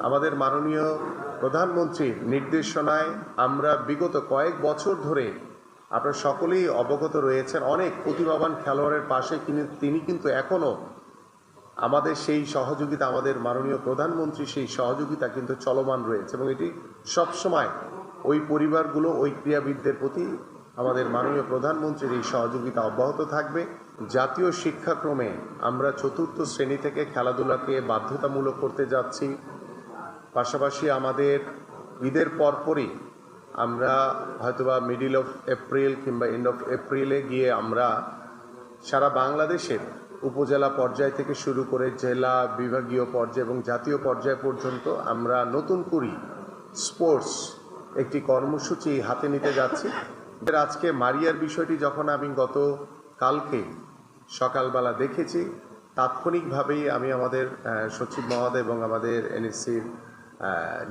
আমাদের মাননীয় প্রধানমন্ত্রীর নির্দেশনায় আমরা বিগত কয়েক বছর ধরে আপনারা সকলেই অবগত রয়েছেন, অনেক প্রতিভাবান খেলোয়াড়ের পাশে তিনি কিন্তু এখনও আমাদের সেই সহযোগিতা, আমাদের মাননীয় প্রধানমন্ত্রী সেই সহযোগিতা কিন্তু চলমান রয়েছে এবং এটি সবসময় ওই পরিবারগুলো, ওই ক্রীড়াবিদদের প্রতি আমাদের মাননীয় প্রধানমন্ত্রীর এই সহযোগিতা অব্যাহত থাকবে। জাতীয় শিক্ষাক্রমে আমরা চতুর্থ শ্রেণী থেকে খেলাধুলাকে বাধ্যতামূলক করতে যাচ্ছি। পাশাপাশি আমাদের ঈদের পরপরই আমরা হয়তোবা মিডিল অফ এপ্রিল কিংবা এন্ড অফ এপ্রিলে গিয়ে আমরা সারা বাংলাদেশের উপজেলা পর্যায় থেকে শুরু করে জেলা, বিভাগীয় পর্যায় এবং জাতীয় পর্যায় পর্যন্ত আমরা নতুন করে স্পোর্টস একটি কর্মসূচি হাতে নিতে যাচ্ছি। আজকে মারিয়ার বিষয়টি যখন আমি গত কালকে সকালবেলা দেখেছি, তাৎক্ষণিকভাবেই আমি আমাদের সচিব মহোদয় এবং আমাদের এনএসসির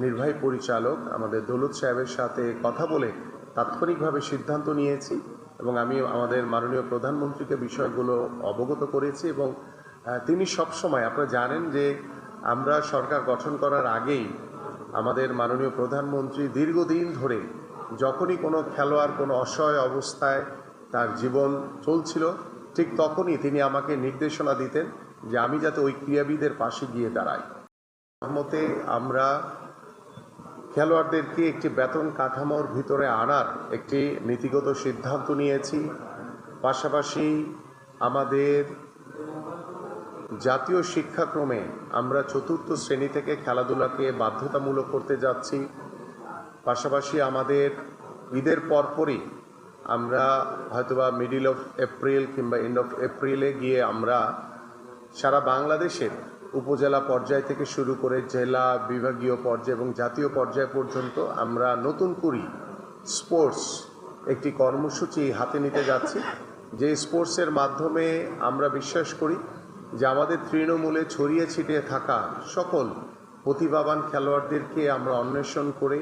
নির্বাহী পরিচালক আমাদের দৌলত সাহেবের সাথে কথা বলে তাৎক্ষণিকভাবে সিদ্ধান্ত নিয়েছি এবং আমি আমাদের মাননীয় প্রধানমন্ত্রীকে বিষয়গুলো অবগত করেছি এবং তিনি সবসময়, আপনারা জানেন যে আমরা সরকার গঠন করার আগেই আমাদের মাননীয় প্রধানমন্ত্রী দীর্ঘদিন ধরে যখনই কোনো খেলোয়াড় কোনো অসহায় অবস্থায় তার জীবন চলছিল, ঠিক তখনই তিনি আমাকে নির্দেশনা দিতেন যে আমি যাতে ওই ক্রীড়াবিদের পাশে গিয়ে দাঁড়াই। মতে আমরা খেলোয়াড়দেরকে একটি বেতন কাঠামোর ভিতরে আনার একটি নীতিগত সিদ্ধান্ত নিয়েছি। পাশাপাশি আমাদের জাতীয় শিক্ষাক্রমে আমরা চতুর্থ শ্রেণী থেকে খেলাধুলাকে বাধ্যতামূলক করতে যাচ্ছি। পাশাপাশি আমাদের ঈদের পরপরই আমরা হয়তোবা মিডিল অফ এপ্রিল কিংবা এন্ড অফ এপ্রিলে গিয়ে আমরা সারা বাংলাদেশের উপজেলা পর্যায় থেকে শুরু করে জেলা, বিভাগীয় পর্যায় এবং জাতীয় পর্যায় পর্যন্ত আমরা নতুন করে স্পোর্টস একটি কর্মসূচি হাতে নিতে যাচ্ছি, যে স্পোর্টসের মাধ্যমে আমরা বিশ্বাস করি যে আমাদের তৃণমূলে ছড়িয়ে ছিটিয়ে থাকা সকল প্রতিভাবান খেলোয়াড়দেরকে আমরা অন্বেষণ করে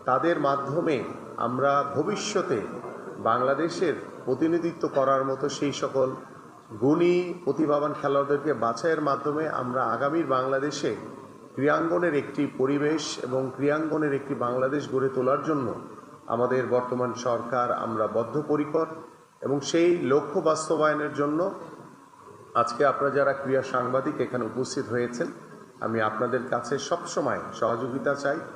তাদের মাধ্যমে আমরা ভবিষ্যতে বাংলাদেশের প্রতিনিধিত্ব করার মতো সেই সকল গুণী প্রতিভাবান খেলোয়াড়দেরকে বাছাইয়ের মাধ্যমে আমরা আগামীর বাংলাদেশে ক্রীড়াঙ্গনের একটি পরিবেশ এবং ক্রীড়াঙ্গনের একটি বাংলাদেশ গড়ে তোলার জন্য আমাদের বর্তমান সরকার আমরা বদ্ধপরিকর এবং সেই লক্ষ্য বাস্তবায়নের জন্য আজকে আপনারা যারা ক্রীড়া সাংবাদিক এখানে উপস্থিত হয়েছেন, আমি আপনাদের কাছে সবসময় সহযোগিতা চাই।